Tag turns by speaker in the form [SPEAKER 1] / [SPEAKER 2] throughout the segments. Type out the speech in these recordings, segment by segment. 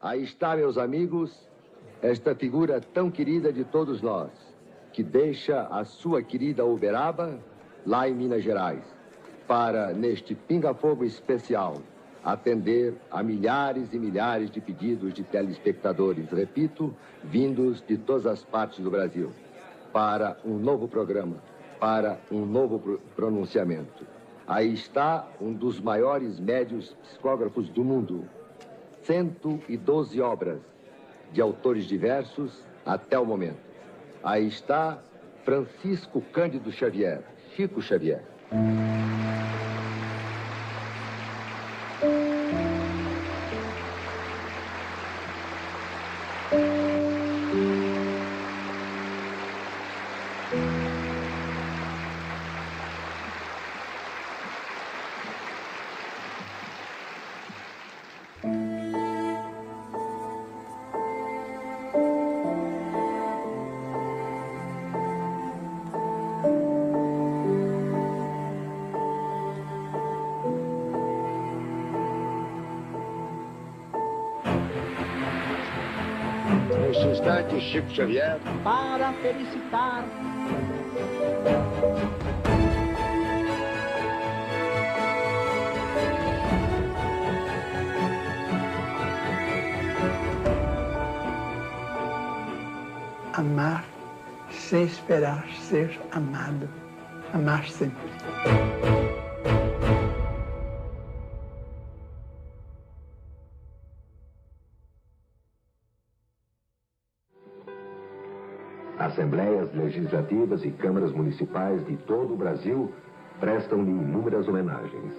[SPEAKER 1] Aí está, meus amigos, esta figura tão querida de todos nós, que deixa a sua querida Uberaba, lá em Minas Gerais, para, neste pinga-fogo especial, atender a milhares e milhares de pedidos de telespectadores, repito, vindos de todas as partes do Brasil, para um novo programa, para um novo pronunciamento. Aí está um dos maiores médios psicógrafos do mundo. 112 obras de autores diversos até o momento. Aí está Francisco Cândido Xavier, Chico Xavier.
[SPEAKER 2] Neste instante, Chico Xavier.
[SPEAKER 3] Para felicitar.
[SPEAKER 4] Amar sem esperar ser amado. Amar sempre.
[SPEAKER 5] Assembleias legislativas e câmaras municipais de todo o Brasil prestam-lhe inúmeras homenagens.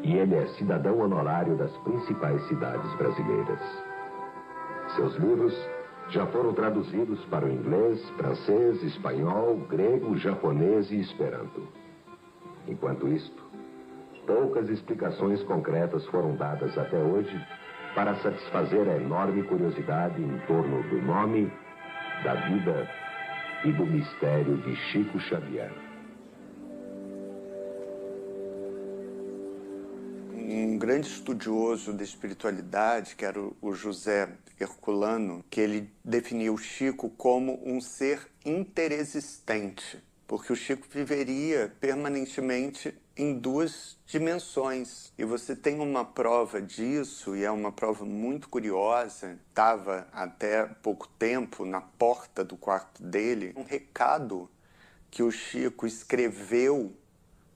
[SPEAKER 5] E ele é cidadão honorário das principais cidades brasileiras. Seus livros já foram traduzidos para o inglês, francês, espanhol, grego, japonês e esperanto. Enquanto isto, poucas explicações concretas foram dadas até hoje para satisfazer a enorme curiosidade em torno do nome, da vida e do mistério de Chico Xavier.
[SPEAKER 6] Um grande estudioso da espiritualidade, que era o José Herculano, que ele definiu o Chico como um ser interexistente, porque o Chico viveria permanentemente em duas dimensões. E você tem uma prova disso, e é uma prova muito curiosa. Estava até pouco tempo na porta do quarto dele um recado que o Chico escreveu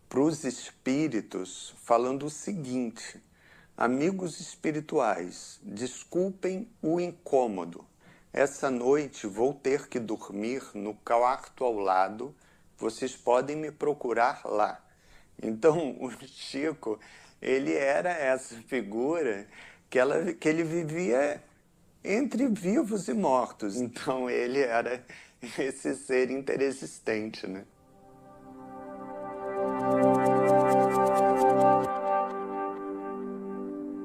[SPEAKER 6] para os espíritos, falando o seguinte: amigos espirituais, desculpem o incômodo. Essa noite vou ter que dormir no quarto ao lado. Vocês podem me procurar lá. Então, o Chico, ele era essa figura que ele vivia entre vivos e mortos. Então, ele era esse ser interexistente, né?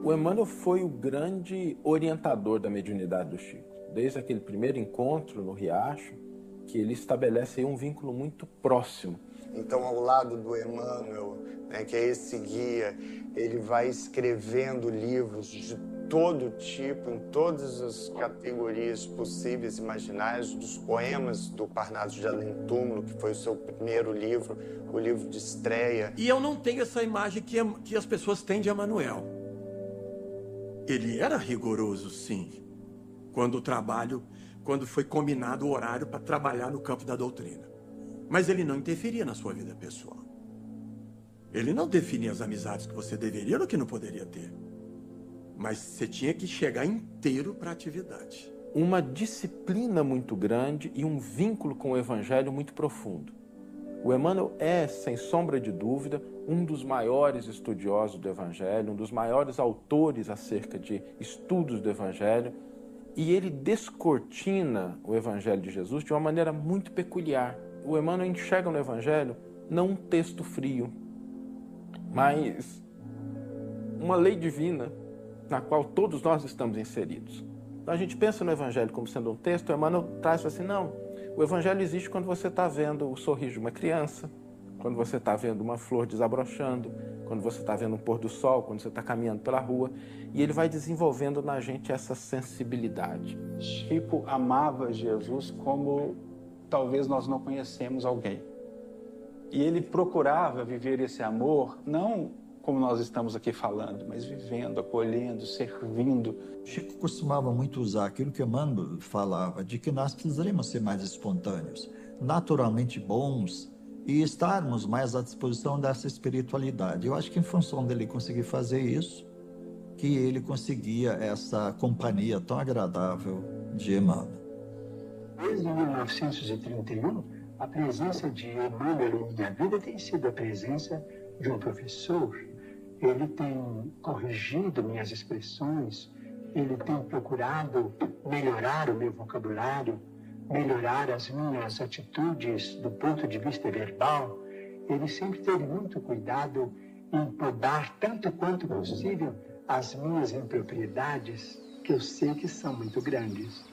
[SPEAKER 7] O Emmanuel foi o grande orientador da mediunidade do Chico. Desde aquele primeiro encontro no Riacho, que ele estabelece aí um vínculo muito próximo.
[SPEAKER 6] Então, ao lado do Emmanuel, né, que é esse guia, ele vai escrevendo livros de todo tipo, em todas as categorias possíveis e imaginárias, dos poemas do Parnaso de Além Túmulo, que foi o seu primeiro livro, o livro de estreia.
[SPEAKER 8] E eu não tenho essa imagem que as pessoas têm de Emmanuel. Ele era rigoroso, sim, quando foi combinado o horário para trabalhar no campo da doutrina. Mas ele não interferia na sua vida pessoal. Ele não definia as amizades que você deveria ou que não poderia ter. Mas você tinha que chegar inteiro para a atividade.
[SPEAKER 7] Uma disciplina muito grande e um vínculo com o Evangelho muito profundo. O Emmanuel é, sem sombra de dúvida, um dos maiores estudiosos do Evangelho, um dos maiores autores acerca de estudos do Evangelho, e ele descortina o Evangelho de Jesus de uma maneira muito peculiar. O Emmanuel enxerga no Evangelho não um texto frio, mas uma lei divina na qual todos nós estamos inseridos. Então a gente pensa no Evangelho como sendo um texto, o Emmanuel traz assim, não, o Evangelho existe quando você está vendo o sorriso de uma criança, quando você está vendo uma flor desabrochando, quando você está vendo um pôr do sol, quando você está caminhando pela rua. E ele vai desenvolvendo na gente essa sensibilidade.
[SPEAKER 9] Chico amava Jesus como talvez nós não conhecemos alguém. E ele procurava viver esse amor, não como nós estamos aqui falando, mas vivendo, acolhendo, servindo.
[SPEAKER 10] Chico costumava muito usar aquilo que Emmanuel falava, de que nós precisaríamos ser mais espontâneos, naturalmente bons, e estarmos mais à disposição dessa espiritualidade. Eu acho que em função dele conseguir fazer isso, que ele conseguia essa companhia tão agradável de Emmanuel.
[SPEAKER 4] Desde 1931, a presença de Emmanuel em minha vida tem sido a presença de um professor. Ele tem corrigido minhas expressões, ele tem procurado melhorar o meu vocabulário, melhorar as minhas atitudes do ponto de vista verbal. Ele sempre teve muito cuidado em podar tanto quanto possível as minhas impropriedades, que eu sei que são muito grandes.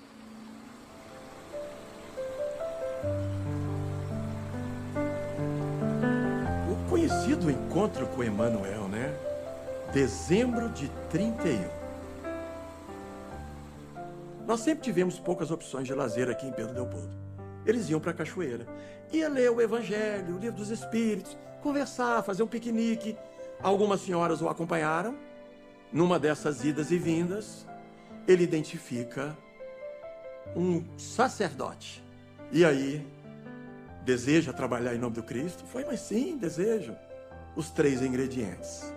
[SPEAKER 8] O conhecido encontro com Emmanuel, né? Dezembro de 31. Nós sempre tivemos poucas opções de lazer aqui em Pedro Leopoldo. Eles iam para a cachoeira, ia ler o Evangelho, o Livro dos Espíritos, conversar, fazer um piquenique. Algumas senhoras o acompanharam. Numa dessas idas e vindas, ele identifica um sacerdote. E aí, deseja trabalhar em nome do Cristo? Foi, mas sim, desejo. Os 3 ingredientes,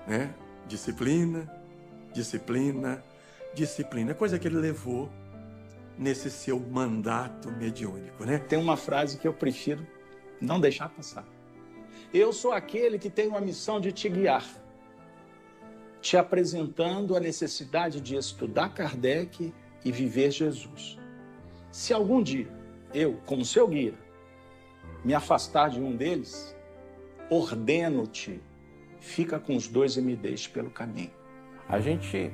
[SPEAKER 8] né? Disciplina, disciplina, disciplina. Coisa que ele levou nesse seu mandato mediúnico, né?
[SPEAKER 9] Tem uma frase que eu prefiro não deixar passar. Eu sou aquele que tem uma missão de te guiar, te apresentando a necessidade de estudar Kardec e viver Jesus. Se algum dia eu, como seu guia, me afastar de um deles, ordeno-te, fica com os 2 e me deixe pelo caminho.
[SPEAKER 7] A gente,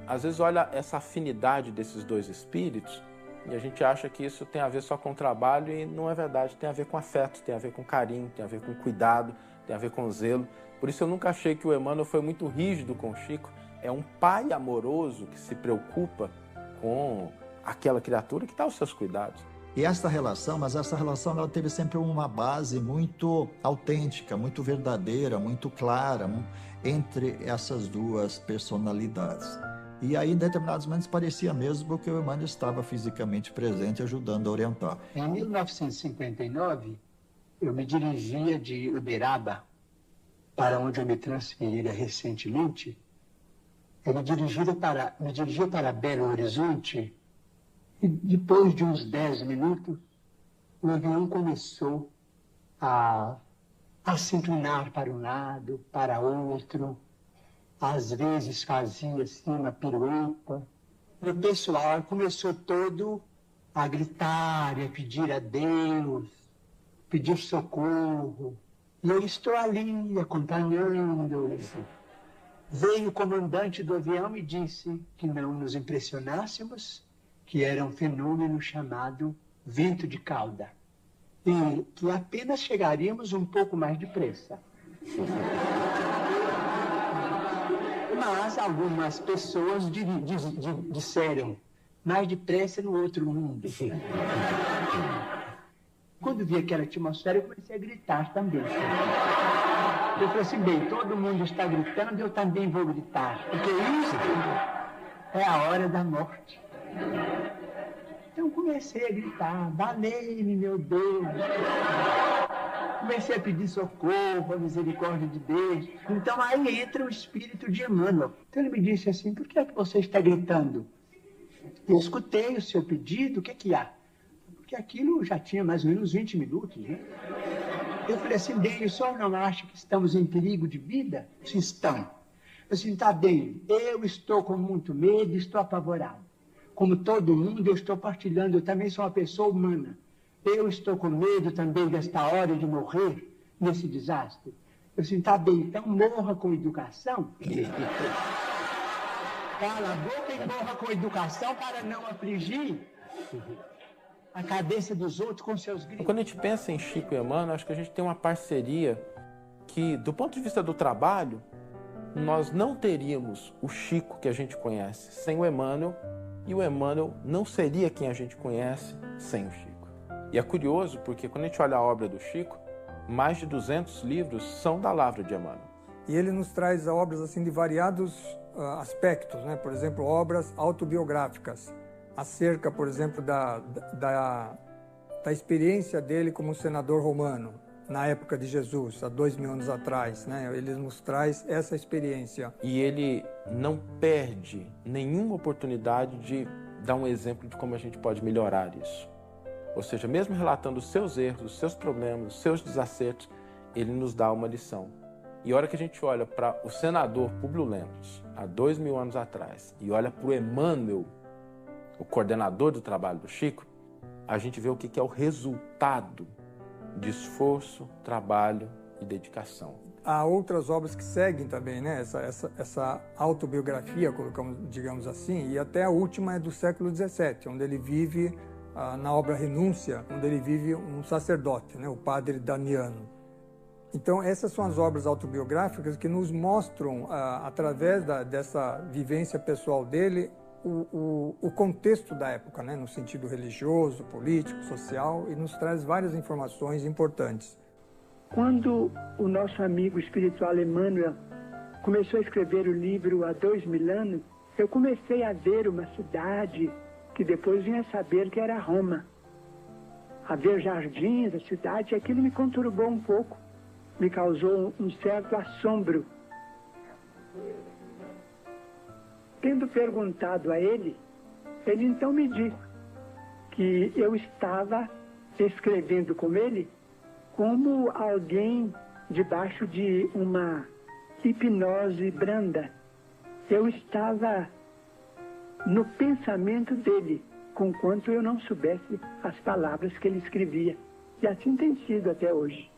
[SPEAKER 7] às vezes, olha essa afinidade desses 2 espíritos e a gente acha que isso tem a ver só com trabalho e não é verdade. Tem a ver com afeto, tem a ver com carinho, tem a ver com cuidado, tem a ver com zelo. Por isso eu nunca achei que o Emmanuel foi muito rígido com o Chico. É um pai amoroso que se preocupa com aquela criatura que está aos seus cuidados.
[SPEAKER 10] E essa relação, mas essa relação ela teve sempre uma base muito autêntica, muito verdadeira, muito clara entre essas 2 personalidades. E aí, em determinados momentos, parecia mesmo que o Emmanuel estava fisicamente presente, ajudando a orientar.
[SPEAKER 4] Em 1959, eu me dirigia de Uberaba, para onde eu me transferira recentemente. Eu me dirigia para Belo Horizonte e depois de uns 10 minutos, o avião começou a se inclinar para um lado, para outro. Às vezes fazia assim uma pirueta. E o pessoal começou todo a gritar e a pedir a Deus, pedir socorro. E eu estou ali acompanhando. Veio o comandante do avião e disse que não nos impressionássemos, que era um fenômeno chamado vento de cauda, e que apenas chegaríamos um pouco mais depressa. Mas algumas pessoas disseram, mais depressa no outro mundo. Quando vi aquela atmosfera, eu comecei a gritar também. Eu falei assim, bem, todo mundo está gritando, eu também vou gritar, porque isso é a hora da morte. Então comecei a gritar, valei-me, meu Deus. Comecei a pedir socorro, a misericórdia de Deus. Então aí entra o espírito de Emmanuel. Então ele me disse assim, por que é que você está gritando? Eu escutei o seu pedido, o que é que há? Porque aquilo já tinha mais ou menos 20 minutos, né? Eu falei assim, bem, o senhor não acha que estamos em perigo de vida? Sim, estamos. Eu disse, tá bem, eu estou com muito medo, estou apavorado. Como todo mundo, eu estou partilhando, eu também sou uma pessoa humana. Eu estou com medo também desta hora de morrer nesse desastre. Eu disse, tá bem, então morra com educação. Cala a boca e morra com educação para não afligir a cadência dos outros com seus gritos.
[SPEAKER 7] Quando a gente pensa em Chico e Emmanuel, acho que a gente tem uma parceria que, do ponto de vista do trabalho, nós não teríamos o Chico que a gente conhece sem o Emmanuel, e o Emmanuel não seria quem a gente conhece sem o Chico. E é curioso porque quando a gente olha a obra do Chico, mais de 200 livros são da lavra de Emmanuel.
[SPEAKER 11] E ele nos traz obras assim de variados aspectos, né? Por exemplo, obras autobiográficas, acerca, por exemplo, da experiência dele como senador romano, na época de Jesus, há 2000 anos atrás, né? Ele nos traz essa experiência.
[SPEAKER 7] E ele não perde nenhuma oportunidade de dar um exemplo de como a gente pode melhorar isso. Ou seja, mesmo relatando os seus erros, os seus problemas, os seus desacertos, ele nos dá uma lição. E a hora que a gente olha para o senador Públio Lentulus, há 2000 anos atrás, e olha para o Emmanuel, o coordenador do trabalho do Chico, a gente vê o que é o resultado de esforço, trabalho e dedicação.
[SPEAKER 11] Há outras obras que seguem também, né? Essa autobiografia, colocamos, digamos assim, e até a última é do século XVII, onde ele vive, na obra Renúncia, onde ele vive um sacerdote, né? O padre Damiano. Então, essas são as obras autobiográficas que nos mostram, através dessa vivência pessoal dele, o contexto da época, né? No sentido religioso, político, social, e nos traz várias informações importantes.
[SPEAKER 4] Quando o nosso amigo espiritual Emmanuel começou a escrever o livro há 2000 anos, eu comecei a ver uma cidade que depois vinha a saber que era Roma. A ver jardins, a cidade, e aquilo me conturbou um pouco, me causou um certo assombro. Tendo perguntado a ele então me disse que eu estava escrevendo com ele como alguém debaixo de uma hipnose branda. Eu estava no pensamento dele, conquanto eu não soubesse as palavras que ele escrevia. E assim tem sido até hoje.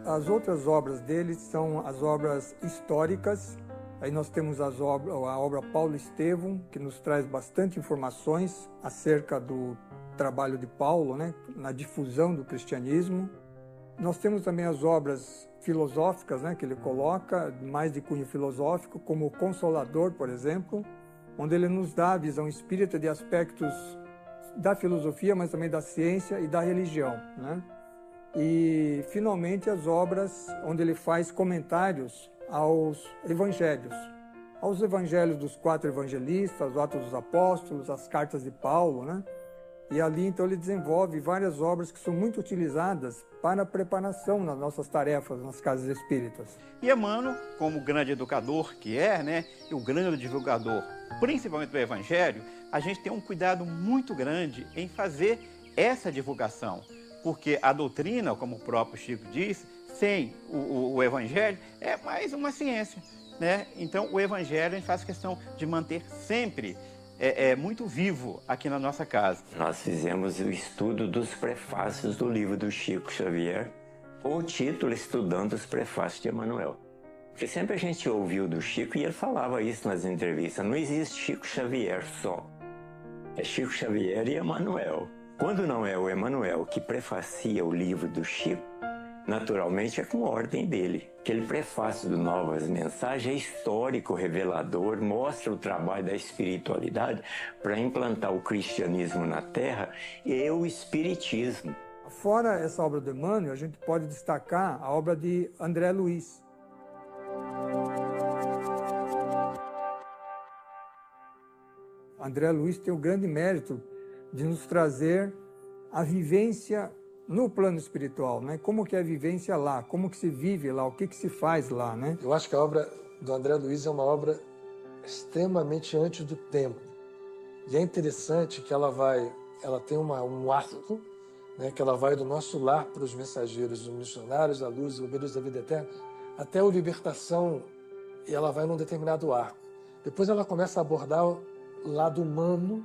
[SPEAKER 11] As outras obras dele são as obras históricas. Aí nós temos a obra Paulo Estevão, que nos traz bastante informações acerca do trabalho de Paulo, né, na difusão do cristianismo. Nós temos também as obras filosóficas, né, que ele coloca, mais de cunho filosófico, como o Consolador, por exemplo, onde ele nos dá a visão espírita de aspectos da filosofia, mas também da ciência e da religião, né? E, finalmente, as obras onde ele faz comentários aos evangelhos dos 4 evangelistas, os Atos dos Apóstolos, as cartas de Paulo, né? E ali, então, ele desenvolve várias obras que são muito utilizadas para a preparação nas nossas tarefas nas casas espíritas.
[SPEAKER 12] E Emmanuel, como grande educador que é, né, e o grande divulgador, principalmente do Evangelho, a gente tem um cuidado muito grande em fazer essa divulgação. Porque a doutrina, como o próprio Chico disse, sem o Evangelho, é mais uma ciência, né? Então, o Evangelho a gente faz questão de manter sempre muito vivo aqui na nossa casa.
[SPEAKER 13] Nós fizemos o estudo dos prefácios do livro do Chico Xavier, o título Estudando os Prefácios de Emmanuel. Porque sempre a gente ouviu do Chico e ele falava isso nas entrevistas, não existe Chico Xavier só, é Chico Xavier e Emmanuel. Quando não é o Emmanuel que prefacia o livro do Chico, naturalmente é com ordem dele. Aquele prefácio do Novas Mensagens é histórico, revelador, mostra o trabalho da espiritualidade para implantar o cristianismo na Terra e o espiritismo.
[SPEAKER 11] Fora essa obra do Emmanuel, a gente pode destacar a obra de André Luiz. André Luiz tem o grande mérito de nos trazer a vivência no plano espiritual, né? Como que é a vivência lá, como que se vive lá, o que se faz lá, né?
[SPEAKER 14] Eu acho que a obra do André Luiz é uma obra extremamente antes do tempo. E é interessante que ela tem um arco, né? Que ela vai do nosso lar para os mensageiros, os missionários da luz, os obreiros da vida eterna, até o Libertação, e ela vai num determinado arco. Depois ela começa a abordar o lado humano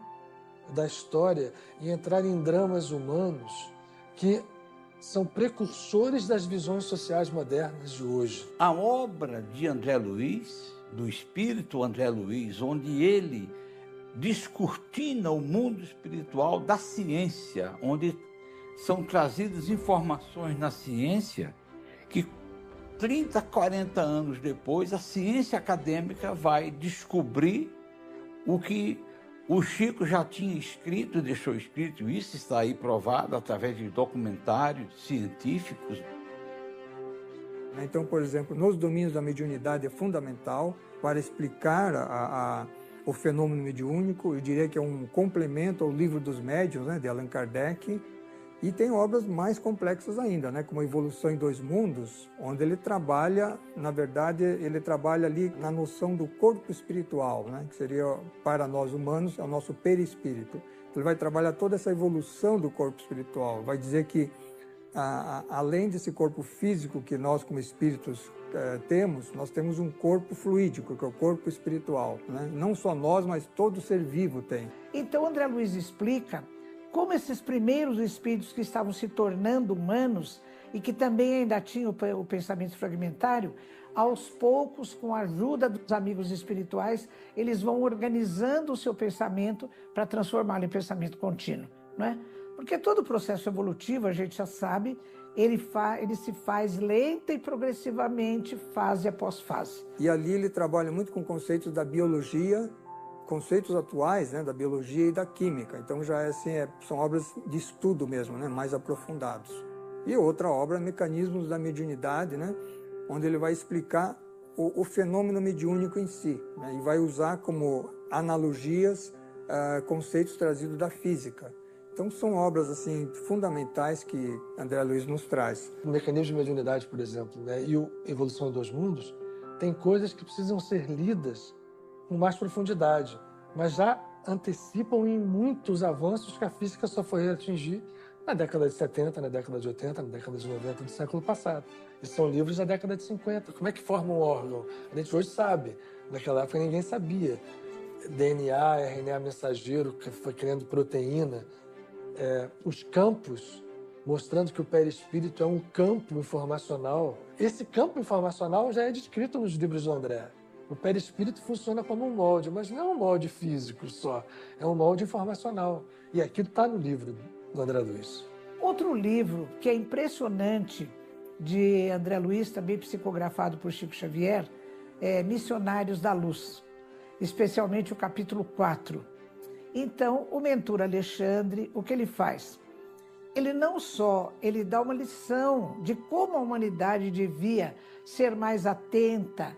[SPEAKER 14] da história e entrar em dramas humanos que são precursores das visões sociais modernas de hoje.
[SPEAKER 15] A obra de André Luiz, do espírito André Luiz, onde ele descortina o mundo espiritual da ciência, onde são trazidas informações na ciência que 30, 40 anos depois, a ciência acadêmica vai descobrir o que o Chico já tinha escrito, deixou escrito. Isso está aí provado através de documentários científicos.
[SPEAKER 11] Então, por exemplo, nos domínios da mediunidade é fundamental para explicar o fenômeno mediúnico. Eu diria que é um complemento ao Livro dos Médiuns, né, de Allan Kardec. E tem obras mais complexas ainda, né, como a Evolução em Dois Mundos, onde ele trabalha, na verdade, ele trabalha ali na noção do corpo espiritual, né, que seria, para nós humanos, é o nosso perispírito. Ele vai trabalhar toda essa evolução do corpo espiritual, vai dizer que, além desse corpo físico que nós, como espíritos, temos, nós temos um corpo fluídico, que é o corpo espiritual, né? Não só nós, mas todo ser vivo tem.
[SPEAKER 3] Então, André Luiz explica como esses primeiros espíritos que estavam se tornando humanos e que também ainda tinham o pensamento fragmentário, aos poucos, com a ajuda dos amigos espirituais, eles vão organizando o seu pensamento para transformá-lo em pensamento contínuo, não é? Porque todo o processo evolutivo, a gente já sabe, ele se faz lenta e progressivamente, fase após fase.
[SPEAKER 11] E ali ele trabalha muito com conceitos da biologia, conceitos atuais, né, da biologia e da química. Então já são obras de estudo mesmo, né, mais aprofundados. E outra obra, Mecanismos da Mediunidade, né, onde ele vai explicar o fenômeno mediúnico em si, né, e vai usar como analogias conceitos trazidos da física. Então são obras assim fundamentais que André Luiz nos traz.
[SPEAKER 14] O Mecanismo de Mediunidade, por exemplo, né, e o Evolução em Dois Mundos, tem coisas que precisam ser lidas com mais profundidade, mas já antecipam em muitos avanços que a física só foi atingir na década de 70, na década de 80, na década de 90 do século passado. E são livros da década de 50. Como é que forma um órgão? A gente hoje sabe. Naquela época ninguém sabia. DNA, RNA mensageiro, que foi criando proteína. Os campos, mostrando que o perispírito é um campo informacional. Esse campo informacional já é descrito nos livros do André. O perispírito funciona como um molde, mas não é um molde físico só, é um molde informacional. E aquilo está no livro do André Luiz.
[SPEAKER 3] Outro livro que é impressionante, de André Luiz, também psicografado por Chico Xavier, é Missionários da Luz, especialmente o capítulo 4. Então, o mentor Alexandre, o que ele faz? Ele não só, ele dá uma lição de como a humanidade devia ser mais atenta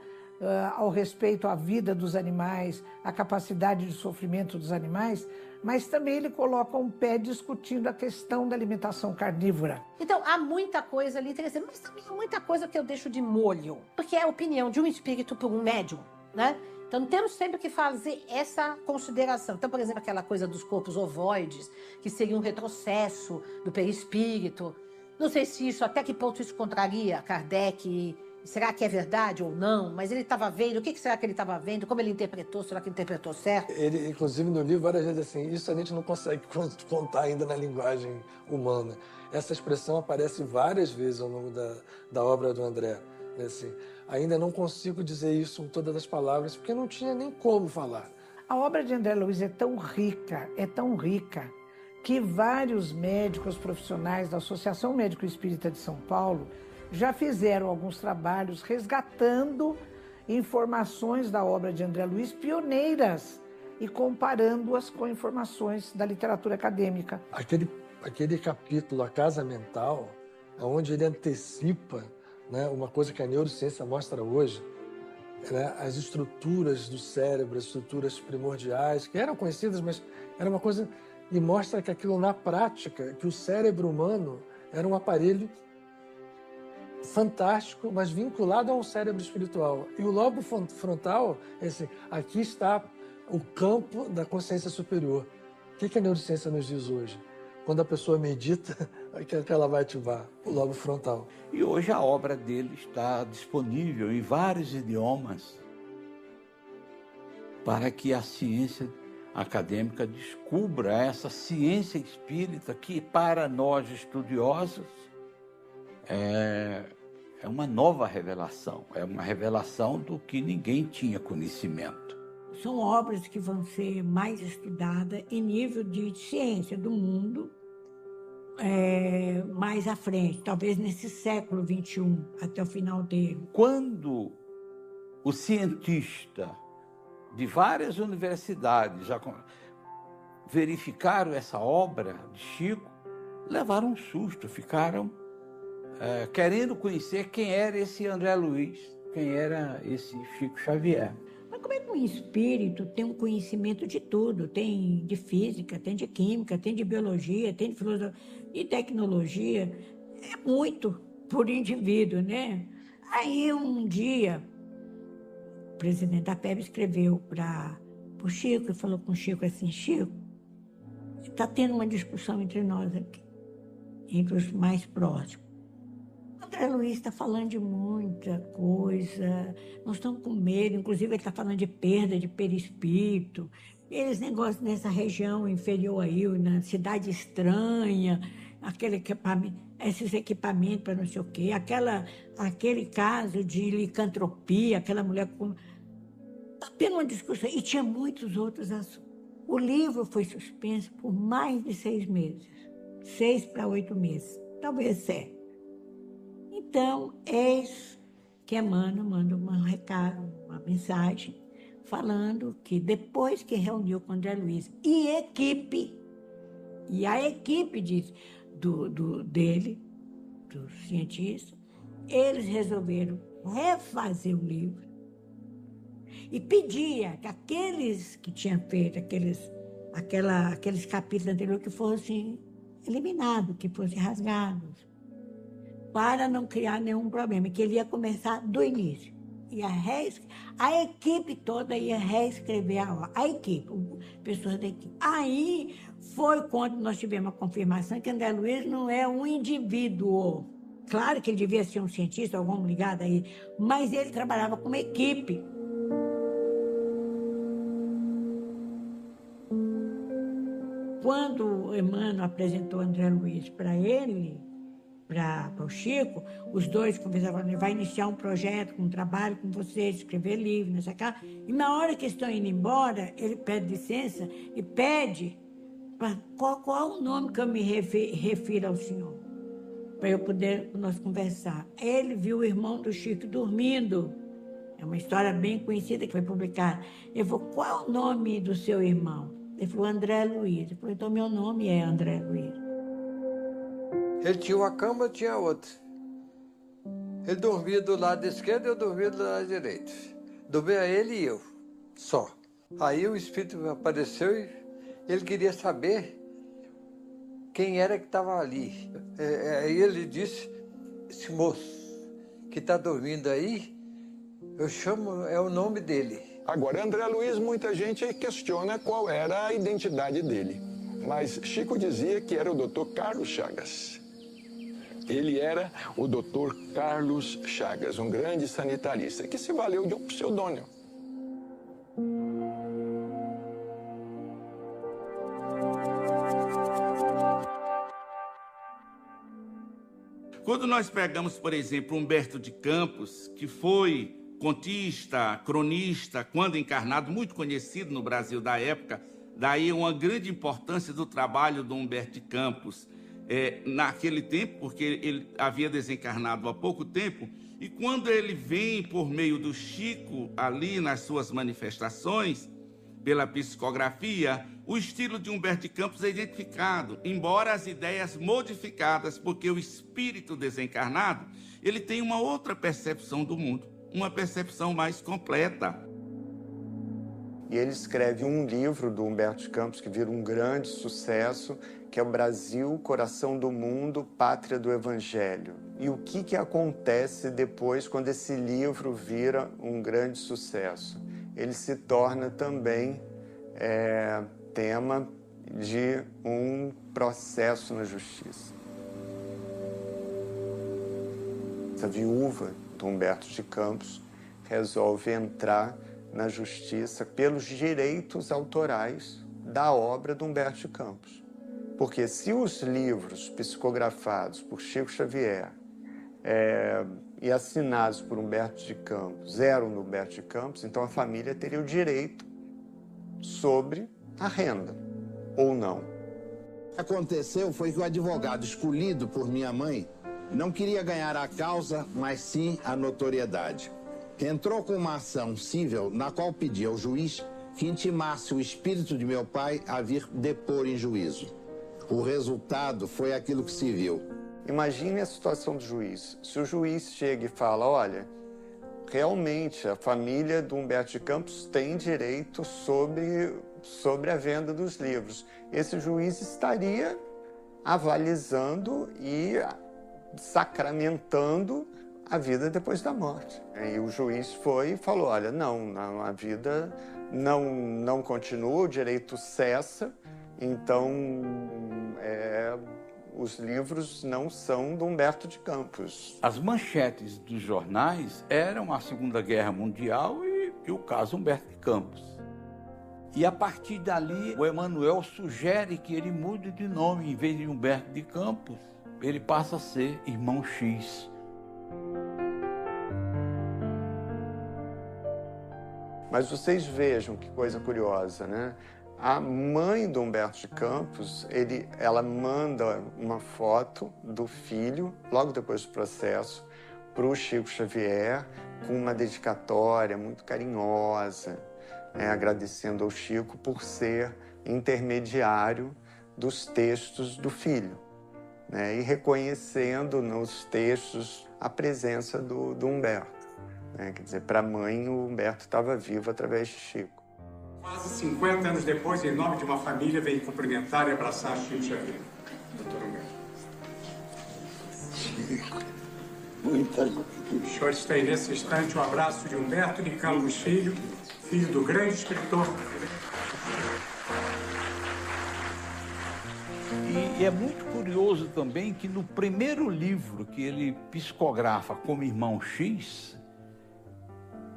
[SPEAKER 3] ao respeito à vida dos animais, à capacidade de sofrimento dos animais, mas também ele coloca um pé discutindo a questão da alimentação carnívora.
[SPEAKER 16] Então, há muita coisa ali interessante, mas também há muita coisa que eu deixo de molho, porque é a opinião de um espírito por um médium, né? Então, temos sempre que fazer essa consideração. Então, por exemplo, aquela coisa dos corpos ovoides, que seria um retrocesso do perispírito. Não sei se isso, até que ponto isso contraria Kardec. Será que é verdade ou não? Mas ele estava vendo, o que será que ele estava vendo? Como ele interpretou? Será que interpretou certo?
[SPEAKER 14] Ele, inclusive, no livro, várias vezes assim, isso a gente não consegue contar ainda na linguagem humana. Essa expressão aparece várias vezes ao longo da obra do André. Assim, ainda não consigo dizer isso com todas as palavras, porque não tinha nem como falar.
[SPEAKER 3] A obra de André Luiz é tão rica, que vários médicos profissionais da Associação Médico Espírita de São Paulo já fizeram alguns trabalhos resgatando informações da obra de André Luiz, pioneiras, e comparando-as com informações da literatura acadêmica.
[SPEAKER 14] Aquele capítulo, A Casa Mental, onde ele antecipa, né, uma coisa que a neurociência mostra hoje, né, as estruturas do cérebro, as estruturas primordiais, que eram conhecidas, mas era uma coisa... E mostra que aquilo na prática, que o cérebro humano era um aparelho fantástico, mas vinculado a um cérebro espiritual. E o lobo frontal, aqui está o campo da consciência superior. O que a neurociência nos diz hoje? Quando a pessoa medita, que ela vai ativar o lobo frontal.
[SPEAKER 15] E hoje a obra dele está disponível em vários idiomas para que a ciência acadêmica descubra essa ciência espírita que, para nós estudiosos, é uma nova revelação, é uma revelação do que ninguém tinha conhecimento.
[SPEAKER 17] são obras que vão ser mais estudadas em nível de ciência do mundo mais à frente, talvez nesse século XXI, até o final dele.
[SPEAKER 15] Quando o cientista de várias universidades já verificaram essa obra de Chico, levaram um susto, ficaram querendo conhecer quem era esse André Luiz, quem era esse Chico Xavier.
[SPEAKER 17] Mas como é que um espírito tem um conhecimento de tudo? Tem de física, tem de química, tem de biologia, tem de filosofia e tecnologia. É muito por indivíduo, né? Aí um dia, o presidente da PEB escreveu para o Chico e falou com o Chico assim: Chico, está tendo uma discussão entre nós aqui, entre os mais próximos. André Luiz está falando de muita coisa, nós estamos com medo, inclusive ele está falando de perda de perispírito, eles negócios nessa região inferior aí, na cidade estranha, esses equipamentos para não sei o quê, aquele caso de licantropia, aquela mulher com... Está tendo uma discussão, e tinha muitos outros assuntos. O livro foi suspenso por mais de 6 meses, 6 para 8 meses, talvez 7. Então, eis que Emmanuel manda um recado, uma mensagem, falando que depois que reuniu com André Luiz e a equipe dele, do cientista, eles resolveram refazer o livro e pedia que aqueles que tinham feito aqueles capítulos anteriores que fossem eliminados, que fossem rasgados, para não criar nenhum problema, que ele ia começar do início. A equipe toda ia reescrever a equipe, pessoas da equipe. Aí foi quando nós tivemos a confirmação que André Luiz não é um indivíduo. Claro que ele devia ser um cientista, algum ligado aí, mas ele trabalhava como equipe. Quando Emmanuel apresentou André Luiz para ele, para o Chico, os dois conversavam, ele vai iniciar um projeto, um trabalho com você, escrever livro, não sei o que. E na hora que estão indo embora, ele pede licença e pede qual o nome que eu me refiro ao senhor, para eu poder nós conversar. Ele viu o irmão do Chico dormindo. É uma história bem conhecida que foi publicada. Ele falou: qual é o nome do seu irmão? Ele falou: André Luiz. Ele falou: então meu nome é André Luiz.
[SPEAKER 14] Ele tinha uma cama, tinha outra. Ele dormia do lado esquerdo e eu dormia do lado direito. Dormia ele e eu, só. Aí o espírito apareceu e ele queria saber quem era que estava ali. Aí ele disse: esse moço que está dormindo aí, eu chamo, é o nome dele.
[SPEAKER 18] Agora, André Luiz, muita gente questiona qual era a identidade dele. Mas Chico dizia que era o Dr. Carlos Chagas. Ele era o Dr. Carlos Chagas, um grande sanitarista, que se valeu de um pseudônimo.
[SPEAKER 19] Quando nós pegamos, por exemplo, Humberto de Campos, que foi contista, cronista, quando encarnado, muito conhecido no Brasil da época, daí uma grande importância do trabalho do Humberto de Campos naquele tempo, porque ele havia desencarnado há pouco tempo, e quando ele vem por meio do Chico, ali nas suas manifestações, pela psicografia, o estilo de Humberto de Campos é identificado, embora as ideias modificadas, porque o espírito desencarnado, ele tem uma outra percepção do mundo, uma percepção mais completa.
[SPEAKER 6] E ele escreve um livro do Humberto de Campos que vira um grande sucesso, que é o Brasil, Coração do Mundo, Pátria do Evangelho. E o que acontece depois quando esse livro vira um grande sucesso? Ele se torna também tema de um processo na justiça. Essa viúva do Humberto de Campos resolve entrar na justiça pelos direitos autorais da obra do Humberto de Campos. Porque se os livros psicografados por Chico Xavier e assinados por Humberto de Campos eram do Humberto de Campos, então a família teria o direito sobre a renda, ou não.
[SPEAKER 20] O que aconteceu foi que o advogado escolhido por minha mãe não queria ganhar a causa, mas sim a notoriedade. Entrou com uma ação cível na qual pedia ao juiz que intimasse o espírito de meu pai a vir depor em juízo. O resultado foi aquilo que se viu.
[SPEAKER 6] Imagine a situação do juiz. Se o juiz chega e fala, olha, realmente a família do Humberto de Campos tem direito sobre a venda dos livros. Esse juiz estaria avalizando e sacramentando a vida depois da morte. E o juiz foi e falou, olha, não, a vida não continua, o direito cessa, então os livros não são do Humberto de Campos.
[SPEAKER 15] As manchetes dos jornais eram a Segunda Guerra Mundial e o caso Humberto de Campos. E a partir dali, o Emanuel sugere que ele mude de nome. Em vez de Humberto de Campos, ele passa a ser Irmão X.
[SPEAKER 6] Mas vocês vejam que coisa curiosa, né? A mãe do Humberto de Campos, ela manda uma foto do filho, logo depois do processo, para o Chico Xavier, com uma dedicatória muito carinhosa, agradecendo ao Chico por ser intermediário dos textos do filho, né? E reconhecendo nos textos a presença do Humberto. Quer dizer, para a mãe, o Humberto estava vivo através de Chico.
[SPEAKER 21] Quase 50 anos depois, em nome de uma família, veio cumprimentar e abraçar Chico Xavier. Doutor Humberto.
[SPEAKER 2] Chico, muita gente.
[SPEAKER 21] O senhor está aí nesse instante o abraço de Humberto de Campos Filho, filho do grande escritor.
[SPEAKER 15] E é muito curioso também que no primeiro livro que ele psicografa como Irmão X,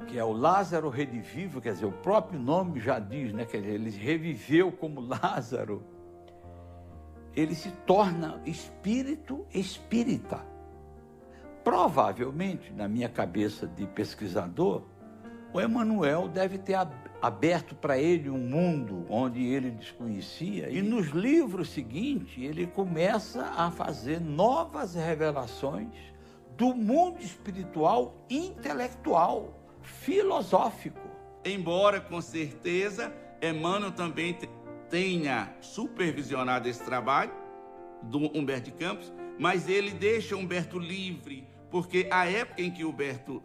[SPEAKER 15] que é o Lázaro Redivivo, quer dizer, o próprio nome já diz, né? Quer dizer, ele reviveu como Lázaro. Ele se torna espírito espírita. Provavelmente, na minha cabeça de pesquisador, o Emanuel deve ter aberto para ele um mundo onde ele desconhecia. E nos livros seguintes, ele começa a fazer novas revelações do mundo espiritual intelectual, filosófico.
[SPEAKER 19] Embora, com certeza, Emmanuel também tenha supervisionado esse trabalho do Humberto de Campos, mas ele deixa Humberto livre, porque a época em que Humberto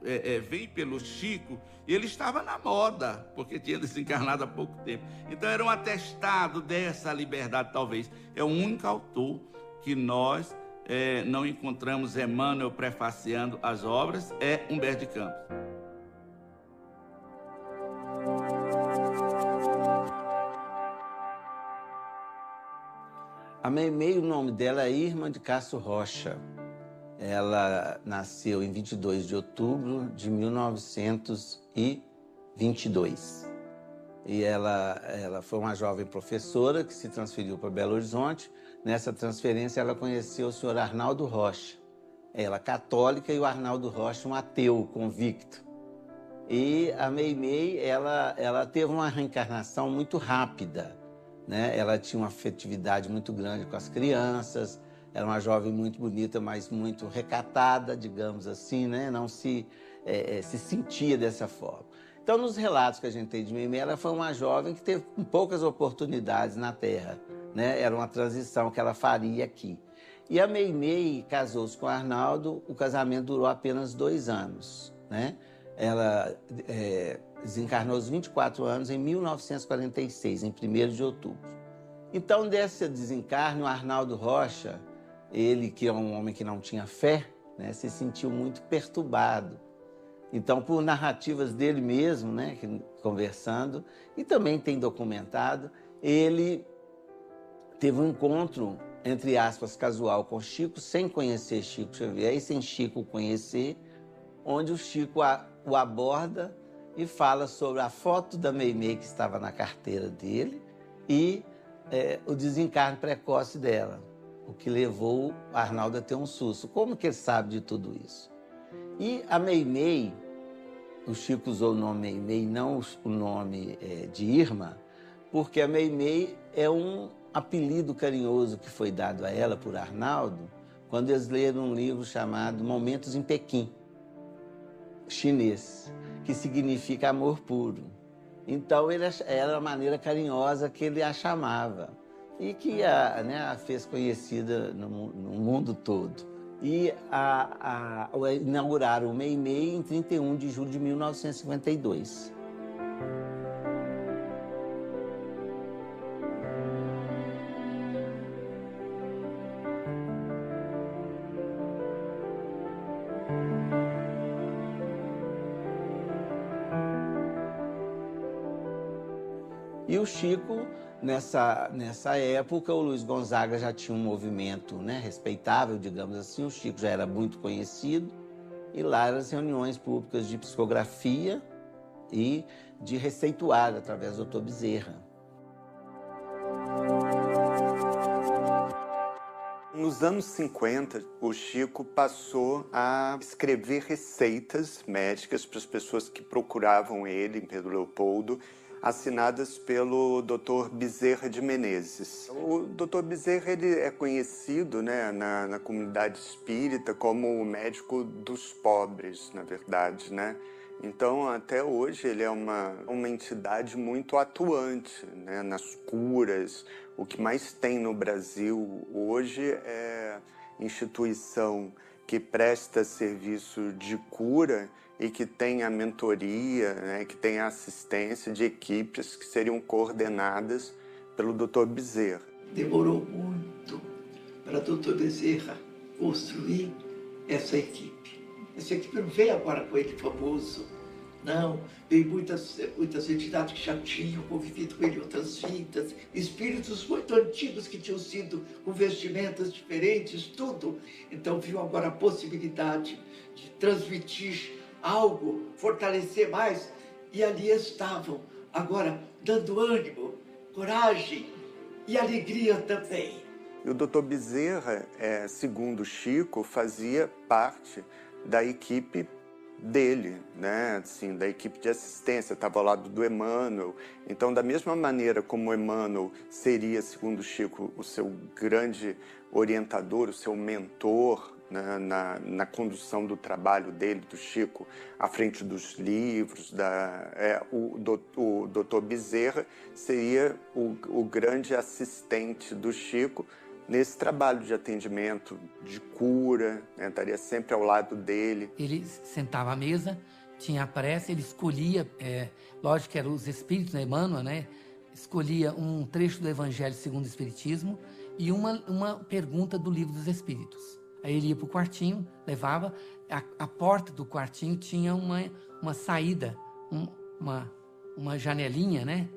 [SPEAKER 19] vem pelo Chico, ele estava na moda, porque tinha desencarnado há pouco tempo. Então era um atestado dessa liberdade, talvez. É o único autor que nós não encontramos Emmanuel prefaciando as obras, é Humberto de Campos.
[SPEAKER 22] A Meimei, o nome dela é Irma de Castro Rocha. Ela nasceu em 22 de outubro de 1922. E ela foi uma jovem professora que se transferiu para Belo Horizonte. Nessa transferência, ela conheceu o senhor Arnaldo Rocha. Ela católica e o Arnaldo Rocha um ateu convicto. E a Meimei, ela teve uma reencarnação muito rápida, né? Ela tinha uma afetividade muito grande com as crianças, era uma jovem muito bonita, mas muito recatada, digamos assim, né? Não se sentia dessa forma. Então, nos relatos que a gente tem de Meimei, ela foi uma jovem que teve poucas oportunidades na Terra, né? Era uma transição que ela faria aqui. E a Meimei casou-se com o Arnaldo, o casamento durou apenas 2 anos, né? Ela desencarnou aos 24 anos em 1946, em 1º de outubro. Então, desse desencarne, o Arnaldo Rocha, ele que é um homem que não tinha fé, né, se sentiu muito perturbado. Então, por narrativas dele mesmo, né, conversando, e também tem documentado, ele teve um encontro, entre aspas, casual com Chico, sem conhecer Chico Xavier e sem Chico o conhecer, onde o Chico o aborda e fala sobre a foto da Meimei que estava na carteira dele e o desencarne precoce dela, o que levou o Arnaldo a ter um susto. Como que ele sabe de tudo isso? E a Meimei, o Chico usou o nome Meimei, não o nome de Irma, porque a Meimei é um apelido carinhoso que foi dado a ela por Arnaldo quando eles leram um livro chamado Momentos em Pequim, chinês, que significa amor puro. Então, era a maneira carinhosa que ele a chamava e que a fez conhecida no mundo todo. E inauguraram o Meimei em 31 de julho de 1952. E o Chico, nessa época, o Luiz Gonzaga já tinha um movimento, né, respeitável, digamos assim. O Chico já era muito conhecido. E lá eram as reuniões públicas de psicografia e de receituário, através do Dr. Bezerra.
[SPEAKER 6] Nos anos 50, o Chico passou a escrever receitas médicas para as pessoas que procuravam ele, em Pedro Leopoldo, assinadas pelo Dr. Bezerra de Menezes. O Dr. Bezerra ele é conhecido, né, na comunidade espírita como o médico dos pobres, na verdade, né? Então, até hoje, ele é uma entidade muito atuante, né, nas curas. O que mais tem no Brasil hoje é instituição que presta serviço de cura e que tem a mentoria, né, que tem a assistência de equipes que seriam coordenadas pelo Dr. Bezerra.
[SPEAKER 2] Demorou muito para o Dr. Bezerra construir essa equipe. Essa equipe não veio agora com ele famoso, não. Veio muitas entidades que já tinham convivido com ele em outras vidas, espíritos muito antigos que tinham sido com vestimentas diferentes, tudo. Então viu agora a possibilidade de transmitir algo, fortalecer mais, e ali estavam, agora, dando ânimo, coragem e alegria também.
[SPEAKER 6] E o Dr. Bezerra, segundo Chico, fazia parte da equipe dele, né? Assim, da equipe de assistência, estava ao lado do Emmanuel. Então, da mesma maneira como o Emmanuel seria, segundo Chico, o seu grande orientador, o seu mentor, né, na condução do trabalho dele, do Chico, à frente dos livros, o Dr. Bezerra seria o grande assistente do Chico nesse trabalho de atendimento, de cura, né, estaria sempre ao lado dele.
[SPEAKER 1] Ele sentava à mesa, tinha a prece, ele escolhia, lógico que eram os espíritos, né, Emmanuel, né, escolhia um trecho do Evangelho segundo o Espiritismo e uma pergunta do Livro dos Espíritos. Aí ele ia para o quartinho, levava, a porta do quartinho tinha uma saída, uma janelinha, né?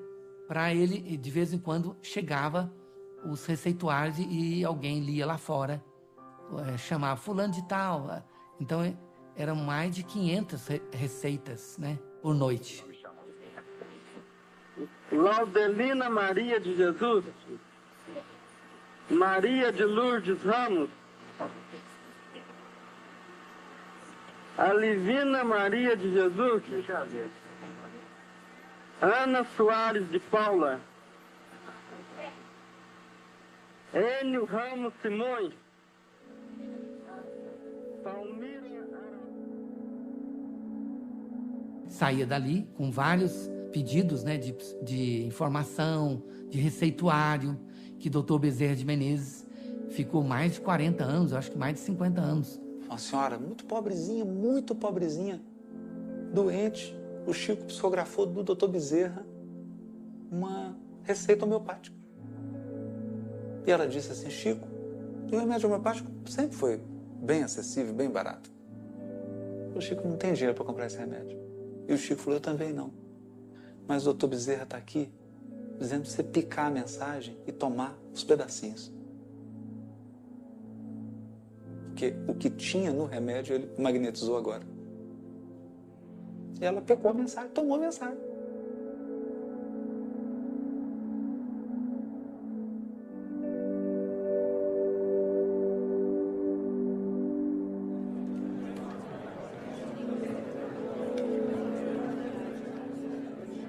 [SPEAKER 1] Para ele, de vez em quando, chegava os receituários e alguém lia lá fora, chamava fulano de tal. Então, eram mais de 500 receitas, né, por noite.
[SPEAKER 5] Laudelina Maria de Jesus, Maria de Lourdes Ramos, Alivina Maria de Jesus, Ana Soares de Paula, Enio Ramos Simões, Palmira.
[SPEAKER 1] Saía dali com vários pedidos, né, de informação, de receituário, que o Dr. Bezerra de Menezes ficou mais de 40 anos, eu acho que mais de 50 anos.
[SPEAKER 9] Uma senhora muito pobrezinha, doente. O Chico psicografou do Dr. Bezerra uma receita homeopática. E ela disse assim, Chico, o remédio homeopático sempre foi bem acessível, bem barato. O Chico não tem dinheiro para comprar esse remédio. E o Chico falou, eu também não. Mas o Dr. Bezerra está aqui dizendo para você picar a mensagem e tomar os pedacinhos. Porque o que tinha no remédio, ele magnetizou agora. E ela pegou a mensagem, tomou a mensagem.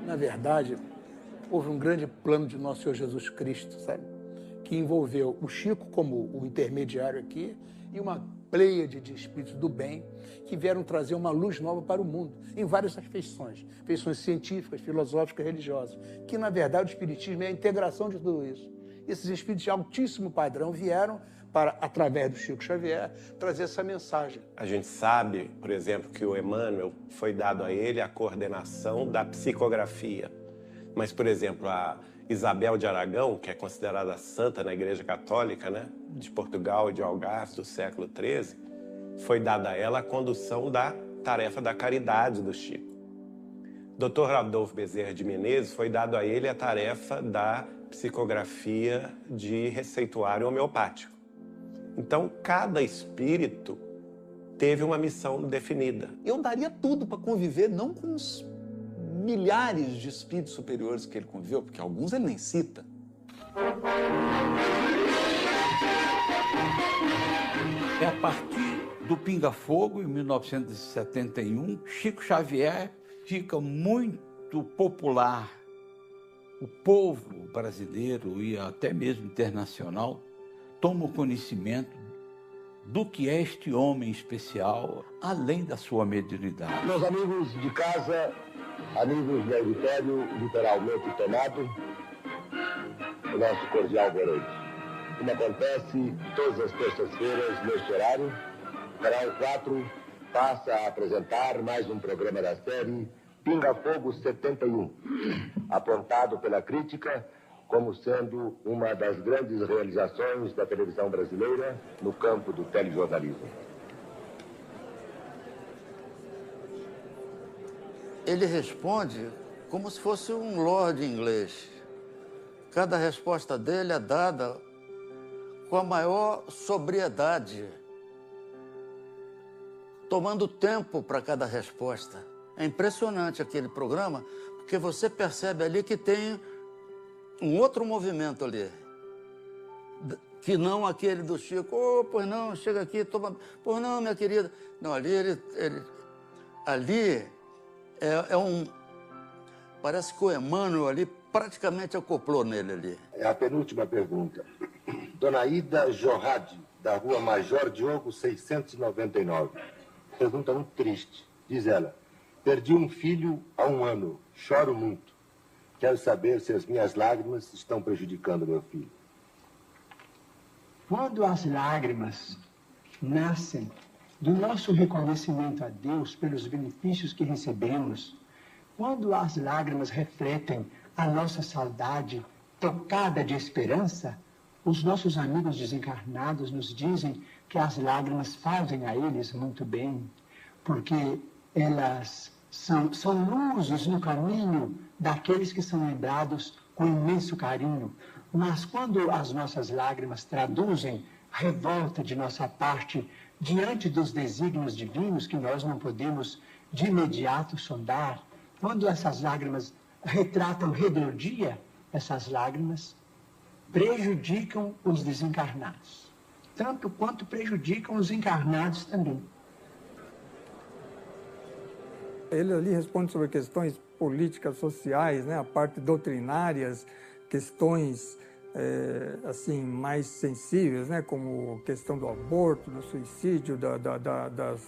[SPEAKER 23] Na verdade,
[SPEAKER 8] houve um grande plano de nosso Senhor Jesus Cristo, sabe? Que envolveu o Chico como o intermediário aqui e uma pleiade de espíritos do bem que vieram trazer uma luz nova para o mundo, em várias feições científicas, filosóficas, religiosas, que na verdade o espiritismo é a integração de tudo isso. Esses espíritos de altíssimo padrão vieram para, através do Chico Xavier, trazer essa mensagem.
[SPEAKER 10] A gente sabe, por exemplo, que o Emmanuel foi dado a ele a coordenação da psicografia. Mas, por exemplo, a Isabel de Aragão, que é considerada santa na Igreja Católica, né, de Portugal e de Algarve, do século XIII, foi dada a ela a condução da tarefa da caridade do Chico. Dr. Adolfo Bezerra de Menezes foi dado a ele a tarefa da psicografia de receituário homeopático. Então, cada espírito teve uma missão definida.
[SPEAKER 23] Eu daria tudo para conviver, não com os milhares de espíritos superiores que ele conviveu, porque alguns ele nem cita.
[SPEAKER 15] É a partir do Pinga Fogo, em 1971, Chico Xavier fica muito popular. O povo brasileiro e até mesmo internacional toma o conhecimento do que é este homem especial, além da sua mediunidade.
[SPEAKER 24] Meus amigos de casa, amigos do auditório literalmente tomado, o nosso cordial boa noite. Como acontece todas as terças-feiras neste horário, o Canal 4 passa a apresentar mais um programa da série Pinga Fogo 71, apontado pela crítica como sendo uma das grandes realizações da televisão brasileira no campo do telejornalismo.
[SPEAKER 25] Ele responde como se fosse um lord inglês. Cada resposta dele é dada com a maior sobriedade, tomando tempo para cada resposta. É impressionante aquele programa, porque você percebe ali que tem um outro movimento ali, que não aquele do Chico. Oh, pois não, chega aqui, toma... Pois não, minha querida. Não, ali ali é um... Parece que o Emmanuel ali praticamente acoplou nele ali.
[SPEAKER 24] É a penúltima pergunta. Dona Ida Jorrade, da Rua Major Diogo 699. Pergunta muito triste. Diz ela: perdi um filho há 1 ano, choro muito. Quero saber se as minhas lágrimas estão prejudicando meu filho.
[SPEAKER 4] Quando as lágrimas nascem do nosso reconhecimento a Deus pelos benefícios que recebemos, quando as lágrimas refletem a nossa saudade tocada de esperança, os nossos amigos desencarnados nos dizem que as lágrimas fazem a eles muito bem, porque elas são luzes no caminho daqueles que são lembrados com imenso carinho. Mas quando as nossas lágrimas traduzem revolta de nossa parte diante dos desígnios divinos que nós não podemos de imediato sondar, quando essas lágrimas retratam rebeldia, essas lágrimas prejudicam os desencarnados, tanto quanto prejudicam os encarnados também.
[SPEAKER 11] Ele ali responde sobre questões políticas, sociais, né, a parte doutrinárias, questões assim mais sensíveis, né, como questão do aborto, do suicídio,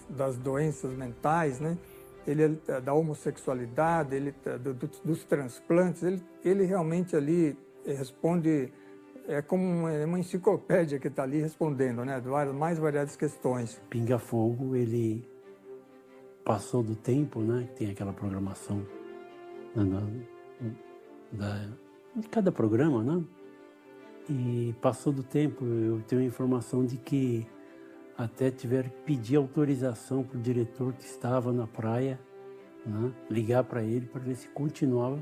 [SPEAKER 11] das doenças mentais, né, da homossexualidade, dos transplantes. Ele realmente ali responde, é como uma enciclopédia que está ali respondendo, né, mais variadas questões.
[SPEAKER 26] Pinga Fogo, ele passou do tempo, né? Tem aquela programação de cada programa, né? E passou do tempo, eu tenho a informação de que até tiveram que pedir autorização para o diretor que estava na praia, né? Ligar para ele para ver se continuava,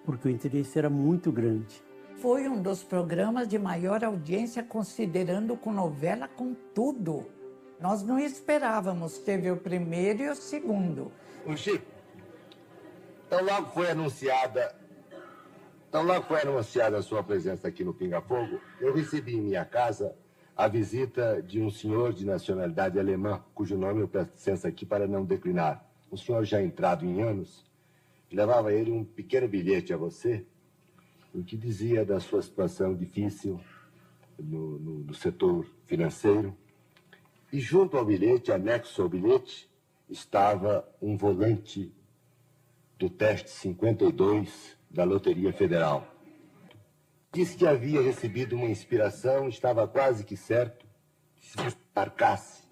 [SPEAKER 26] porque o interesse era muito grande.
[SPEAKER 3] Foi um dos programas de maior audiência, considerando com novela com tudo. Nós não esperávamos, teve o primeiro e o segundo.
[SPEAKER 24] O Chico, tão logo foi anunciada a sua presença aqui no Pinga Fogo, eu recebi em minha casa a visita de um senhor de nacionalidade alemã, cujo nome eu peço licença aqui para não declinar. Um senhor já entrado em anos, levava ele um pequeno bilhete a você, o que dizia da sua situação difícil no setor financeiro. E junto ao bilhete, anexo ao bilhete, estava um volante do teste 52 da Loteria Federal. Disse que havia recebido uma inspiração, estava quase que certo que se marcasse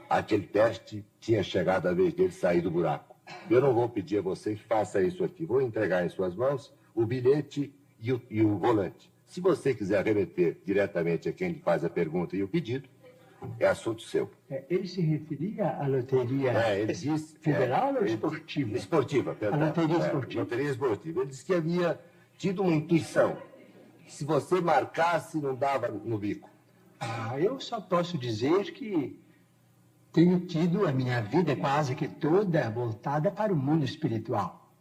[SPEAKER 24] aquele teste, tinha chegado a vez dele sair do buraco. Eu não vou pedir a você que faça isso aqui. Vou entregar em suas mãos o bilhete e o volante. Se você quiser remeter diretamente a quem lhe faz a pergunta e o pedido, é assunto seu.
[SPEAKER 4] Ele se referia à loteria federal ou esportiva?
[SPEAKER 24] Esportiva, perdão.
[SPEAKER 4] A loteria esportiva.
[SPEAKER 24] Loteria esportiva. Ele disse que havia tido uma intuição, que se você marcasse, não dava no bico.
[SPEAKER 4] Eu só posso dizer que tenho tido a minha vida quase que toda voltada para o mundo espiritual.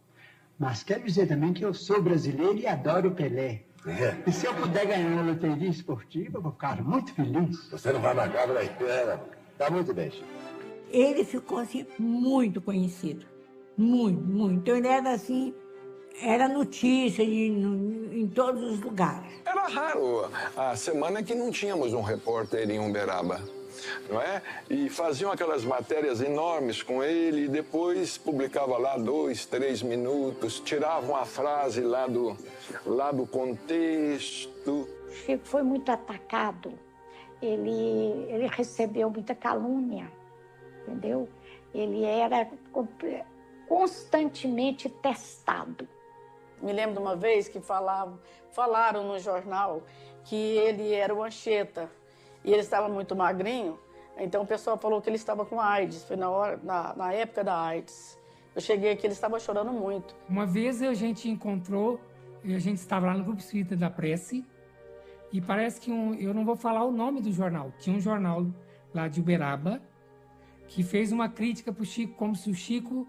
[SPEAKER 4] Mas quero dizer também que eu sou brasileiro e adoro o Pelé. E se eu puder ganhar na loteria esportiva, eu vou ficar muito feliz.
[SPEAKER 24] Você não vai marcar na espera. Tá muito bem, Chico.
[SPEAKER 7] Ele ficou, assim, muito conhecido. Muito, muito. Ele era, assim, era notícia em todos os lugares.
[SPEAKER 18] Era raro a semana que não tínhamos um repórter em Uberaba, não é? E faziam aquelas matérias enormes com ele e depois publicava lá 2, 3 minutos, tiravam a frase lá do contexto.
[SPEAKER 12] Chico foi muito atacado, ele recebeu muita calúnia, entendeu? Ele era constantemente testado.
[SPEAKER 13] Me lembro de uma vez que falaram no jornal que ele era o Anchieta e ele estava muito magrinho, então o pessoal falou que ele estava com AIDS, foi na época da AIDS. Eu cheguei aqui, ele estava chorando muito.
[SPEAKER 14] Uma vez a gente encontrou, a gente estava lá no Grupo Espírita da Prece, e parece que eu não vou falar o nome do jornal, tinha um jornal lá de Uberaba, que fez uma crítica para o Chico, como se o Chico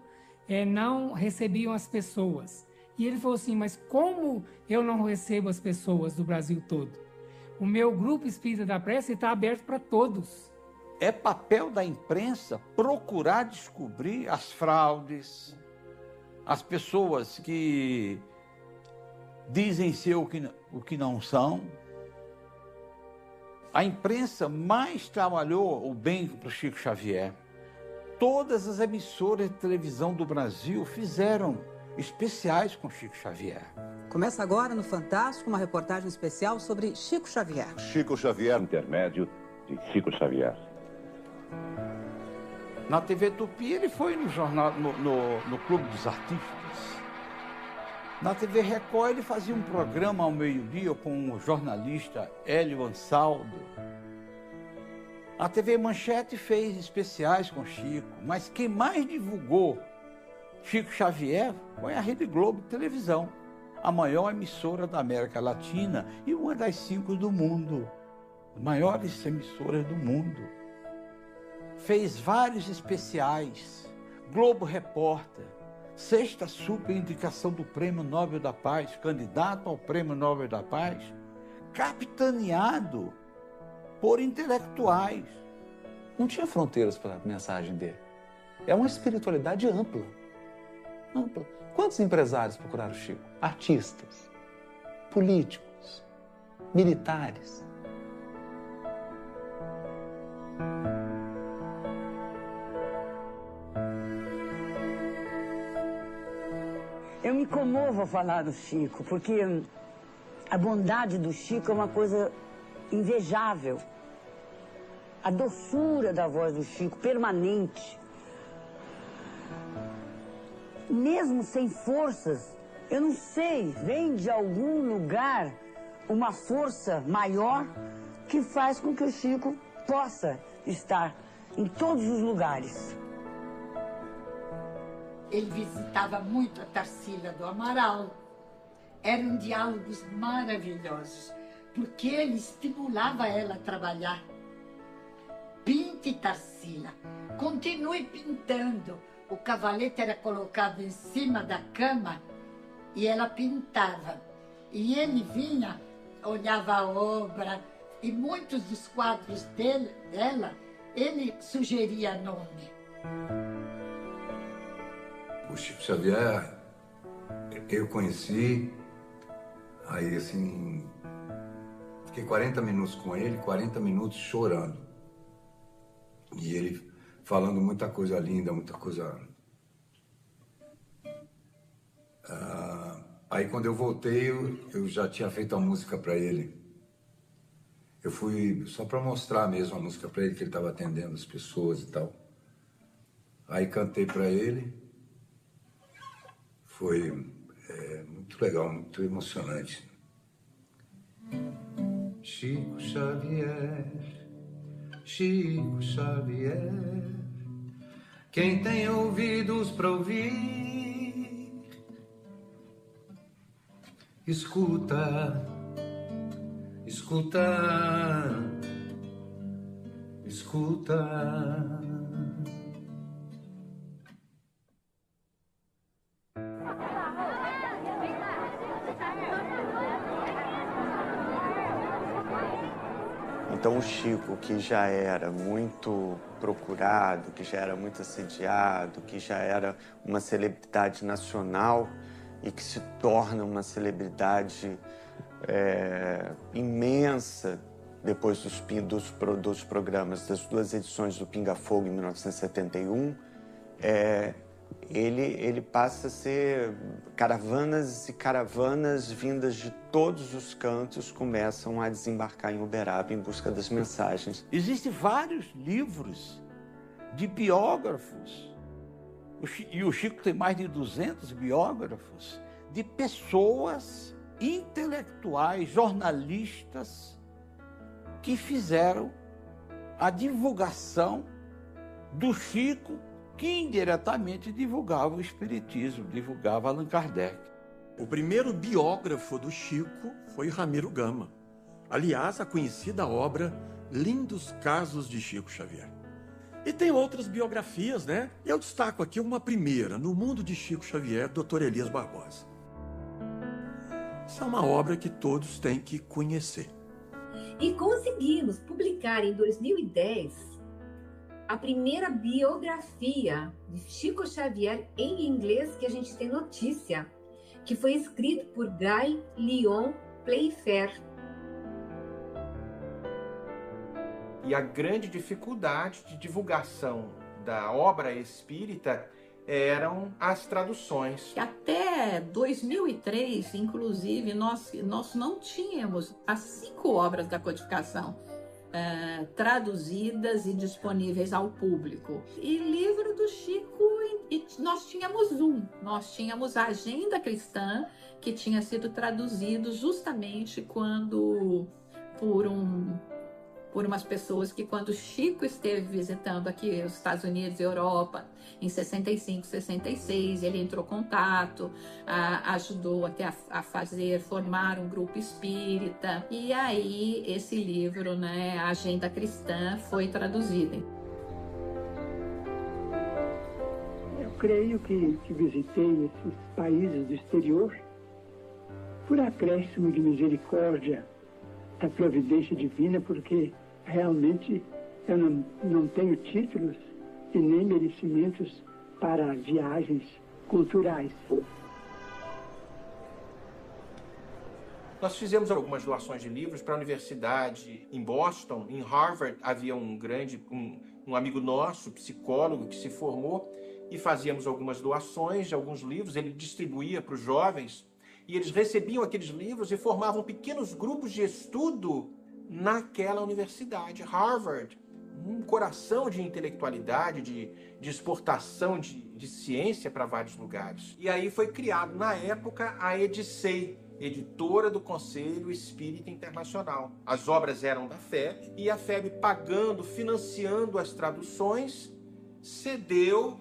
[SPEAKER 14] não recebiam as pessoas. E ele falou assim, mas como eu não recebo as pessoas do Brasil todo? O meu Grupo Espírita da Prece está aberto para todos.
[SPEAKER 15] É papel da imprensa procurar descobrir as fraudes, as pessoas que dizem ser o que não são. A imprensa mais trabalhou o bem para o Chico Xavier. Todas as emissoras de televisão do Brasil fizeram especiais com Chico Xavier.
[SPEAKER 16] Começa agora no Fantástico uma reportagem especial sobre Chico Xavier.
[SPEAKER 17] Chico Xavier, intermédio de Chico Xavier.
[SPEAKER 15] Na TV Tupi ele foi no jornal, no Clube dos Artistas. Na TV Record ele fazia um programa ao meio-dia com o jornalista Hélio Ansaldo. A TV Manchete fez especiais com Chico, mas quem mais divulgou Chico Xavier foi a Rede Globo de televisão, a maior emissora da América Latina e uma das 5 do mundo, as maiores emissoras do mundo. Fez vários especiais, Globo Repórter, 6ª super indicação do Prêmio Nobel da Paz, candidato ao Prêmio Nobel da Paz, capitaneado por intelectuais.
[SPEAKER 23] Não tinha fronteiras para a mensagem dele. É uma espiritualidade ampla. Ampla. Quantos empresários procuraram o Chico? Artistas, políticos, militares.
[SPEAKER 7] Eu me comovo ao falar do Chico, porque a bondade do Chico é uma coisa invejável. A doçura da voz do Chico, permanente. Mesmo sem forças, eu não sei, vem de algum lugar uma força maior que faz com que o Chico possa estar em todos os lugares.
[SPEAKER 12] Ele visitava muito a Tarsila do Amaral. Eram diálogos maravilhosos, porque ele estimulava ela a trabalhar. Pinte, Tarsila, continue pintando. O cavalete era colocado em cima da cama e ela pintava. E ele vinha, olhava a obra, e muitos dos quadros dela, ele sugeria nome.
[SPEAKER 27] O Chico Xavier, eu conheci
[SPEAKER 2] Aí, assim, fiquei 40 minutos com ele, 40 minutos chorando. E ele falando muita coisa linda, muita coisa... Aí, quando eu voltei, eu já tinha feito a música para ele. Eu fui só para mostrar mesmo a música para ele, que ele estava atendendo as pessoas e tal. Aí, cantei para ele. Foi muito legal, muito emocionante. Chico Xavier, Chico Xavier, quem tem ouvidos para ouvir, escuta, escuta, escuta.
[SPEAKER 6] Então o Chico, que já era muito procurado, que já era muito assediado, que já era uma celebridade nacional e que se torna uma celebridade imensa depois dos programas, das 2 edições do Pinga Fogo em 1971, ele passa a ser caravanas e caravanas vindas de todos os cantos começam a desembarcar em Uberaba em busca das mensagens.
[SPEAKER 15] Existem vários livros de biógrafos, e o Chico tem mais de 200 biógrafos, de pessoas intelectuais, jornalistas, que fizeram a divulgação do Chico, que indiretamente divulgava o Espiritismo, divulgava Allan Kardec.
[SPEAKER 19] O primeiro biógrafo do Chico foi Ramiro Gama. Aliás, a conhecida obra Lindos Casos de Chico Xavier. E tem outras biografias, né? Eu destaco aqui uma primeira, No Mundo de Chico Xavier, Dr. Elias Barbosa. Essa é uma obra que todos têm que conhecer.
[SPEAKER 20] E conseguimos publicar em 2010 a primeira biografia de Chico Xavier em inglês que a gente tem notícia, que foi escrito por Guy Lyon Playfair.
[SPEAKER 21] E a grande dificuldade de divulgação da obra espírita eram as traduções.
[SPEAKER 22] Até 2003, inclusive, nós não tínhamos as 5 obras da codificação traduzidas e disponíveis ao público. E livro do Chico, nós tínhamos a Agenda Cristã, que tinha sido traduzido justamente quando por umas pessoas que, quando Chico esteve visitando aqui os Estados Unidos e Europa, em 65, 66, ele entrou em contato, ajudou até a formar um grupo espírita, e aí esse livro, né, a Agenda Cristã, foi traduzido.
[SPEAKER 4] Eu creio que visitei esses países do exterior por acréscimo de misericórdia da providência divina, porque realmente eu não tenho títulos e nem merecimentos para viagens culturais.
[SPEAKER 21] Nós fizemos algumas doações de livros para a universidade em Boston. Em Harvard havia um amigo nosso, psicólogo, que se formou, e fazíamos algumas doações de alguns livros. Ele distribuía para os jovens e eles recebiam aqueles livros e formavam pequenos grupos de estudo naquela universidade, Harvard. Um coração de intelectualidade, de exportação de ciência para vários lugares. E aí foi criado, na época, a Edicei, editora do Conselho Espírita Internacional. As obras eram da FEB, e a FEB, pagando, financiando as traduções, cedeu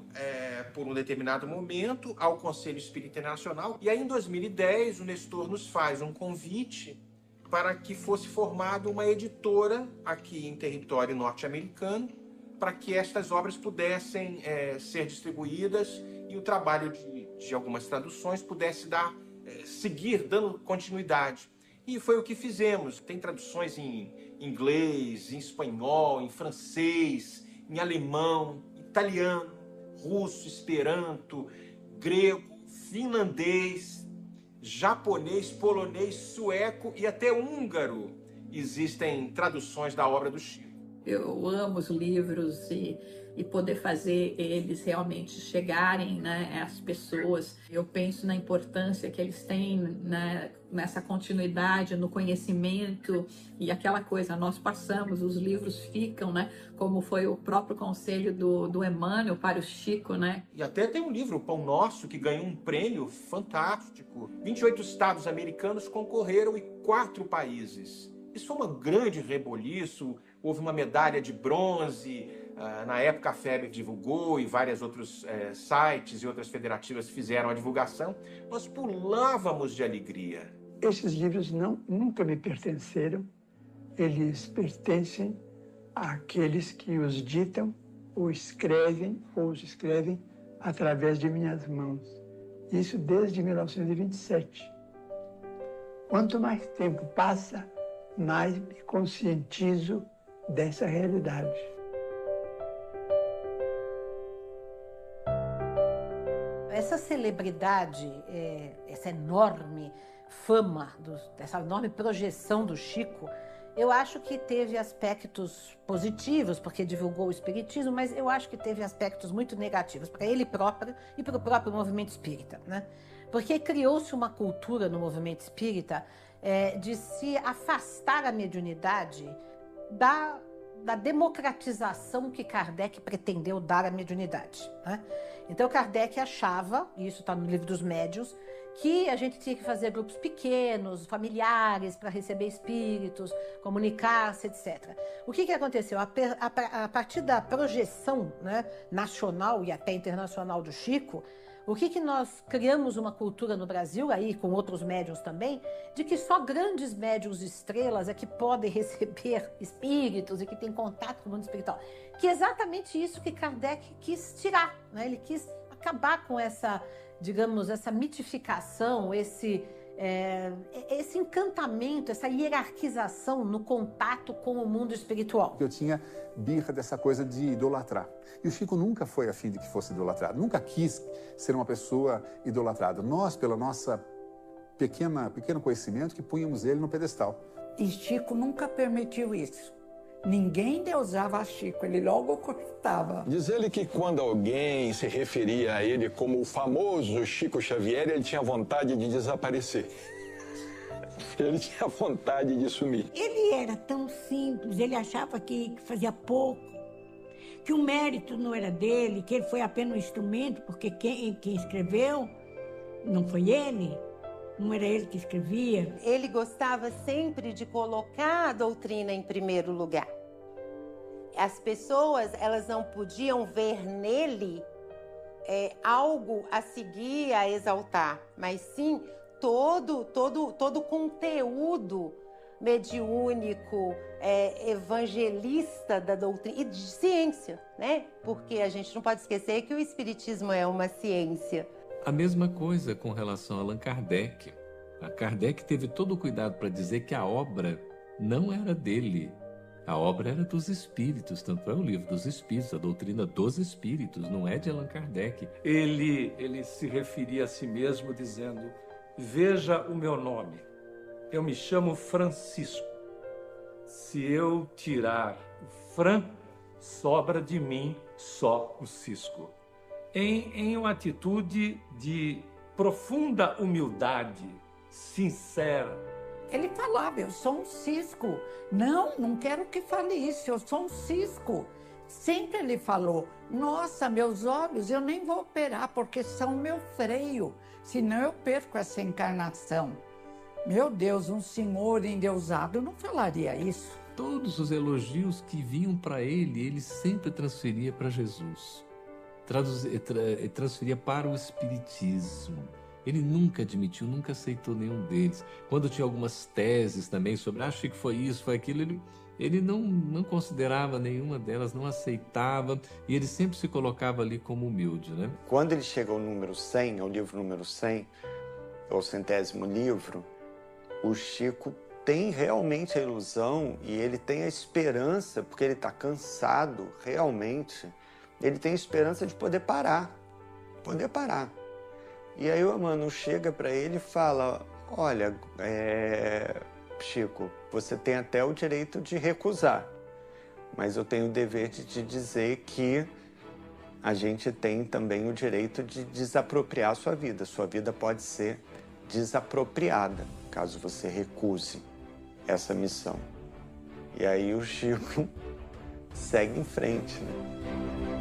[SPEAKER 21] por um determinado momento ao Conselho Espírita Internacional. E aí, em 2010, o Nestor nos faz um convite para que fosse formada uma editora aqui em território norte-americano, para que estas obras pudessem ser distribuídas e o trabalho de algumas traduções pudesse seguir dando continuidade. E foi o que fizemos. Tem traduções em inglês, em espanhol, em francês, em alemão, italiano, russo, esperanto, grego, finlandês, japonês, polonês, sueco e até húngaro existem traduções da obra do Chico.
[SPEAKER 22] Eu amo os livros e poder fazer eles realmente chegarem, né, às pessoas. Eu penso na importância que eles têm, né, nessa continuidade, no conhecimento e aquela coisa, nós passamos, os livros ficam, né, como foi o próprio conselho do Emmanuel para o Chico, né?
[SPEAKER 21] E até tem um livro, O Pão Nosso, que ganhou um prêmio fantástico. 28 estados americanos concorreram e 4 países. Isso foi uma grande reboliço, houve uma medalha de bronze, na época a FEB divulgou e vários outros sites e outras federativas fizeram a divulgação. Nós pulávamos de alegria.
[SPEAKER 4] Esses livros nunca me pertenceram, eles pertencem àqueles que os ditam, ou os escrevem através de minhas mãos. Isso desde 1927. Quanto mais tempo passa, mais me conscientizo dessa realidade.
[SPEAKER 1] Essa celebridade, essa enorme fama, essa enorme projeção do Chico, eu acho que teve aspectos positivos, porque divulgou o espiritismo, mas eu acho que teve aspectos muito negativos para ele próprio e para o próprio movimento espírita, né? Porque criou-se uma cultura no movimento espírita de se afastar a mediunidade da democratização que Kardec pretendeu dar à mediunidade, né? Então Kardec achava, e isso está no Livro dos Médiuns, que a gente tinha que fazer grupos pequenos, familiares, para receber espíritos, comunicar-se, etc. O que aconteceu? A partir da projeção, né, nacional e até internacional do Chico, o que nós criamos uma cultura no Brasil, aí com outros médiuns também, de que só grandes médiuns estrelas é que podem receber espíritos e que tem contato com o mundo espiritual. Que é exatamente isso que Kardec quis tirar, né? Ele quis acabar com essa, digamos, essa mitificação, esse encantamento, essa hierarquização no contato com o mundo espiritual.
[SPEAKER 5] Eu tinha birra dessa coisa de idolatrar. E o Chico nunca foi afim de que fosse idolatrado, nunca quis ser uma pessoa idolatrada. Nós, pela nossa pequeno conhecimento, que punhamos ele no pedestal.
[SPEAKER 8] E Chico nunca permitiu isso. Ninguém deusava Chico, ele logo cortava.
[SPEAKER 18] Diz ele que quando alguém se referia a ele como o famoso Chico Xavier, ele tinha vontade de desaparecer. Ele tinha vontade de sumir.
[SPEAKER 9] Ele era tão simples, ele achava que fazia pouco, que o mérito não era dele, que ele foi apenas um instrumento, porque quem escreveu não foi ele. Não era ele que escrevia.
[SPEAKER 10] Ele gostava sempre de colocar a doutrina em primeiro lugar. As pessoas, elas não podiam ver nele algo a seguir, a exaltar, mas sim todo o conteúdo mediúnico, evangelista da doutrina e de ciência, né? Porque a gente não pode esquecer que o espiritismo é uma ciência.
[SPEAKER 25] A mesma coisa com relação a Allan Kardec. A Kardec teve todo o cuidado para dizer que a obra não era dele. A obra era dos espíritos, tanto é o Livro dos Espíritos, a doutrina dos espíritos, não é de Allan Kardec.
[SPEAKER 27] Ele se referia a si mesmo dizendo: veja o meu nome, eu me chamo Francisco. Se eu tirar o Fran, sobra de mim só o Cisco. Em uma atitude de profunda humildade, sincera.
[SPEAKER 8] Ele falava, eu sou um cisco. Não quero que fale isso, eu sou um cisco. Sempre ele falou, nossa, meus olhos eu nem vou operar porque são meu freio, senão eu perco essa encarnação. Meu Deus, um senhor endeusado não falaria isso.
[SPEAKER 25] Todos os elogios que vinham para ele sempre transferia para Jesus. Transferia para o espiritismo. Ele nunca admitiu, nunca aceitou nenhum deles. Quando tinha algumas teses também sobre, acho que foi isso, foi aquilo, ele não considerava nenhuma delas, não aceitava, e ele sempre se colocava ali como humilde, né?
[SPEAKER 6] Quando ele chega ao número 100, ao livro número 100, ao 100º livro, o Chico tem realmente a ilusão e ele tem a esperança, porque ele está cansado, realmente, ele tem a esperança de poder parar. E aí o Emmanuel chega para ele e fala, olha, Chico, você tem até o direito de recusar, mas eu tenho o dever de te dizer que a gente tem também o direito de desapropriar a sua vida. Sua vida pode ser desapropriada, caso você recuse essa missão. E aí o Chico segue em frente, né?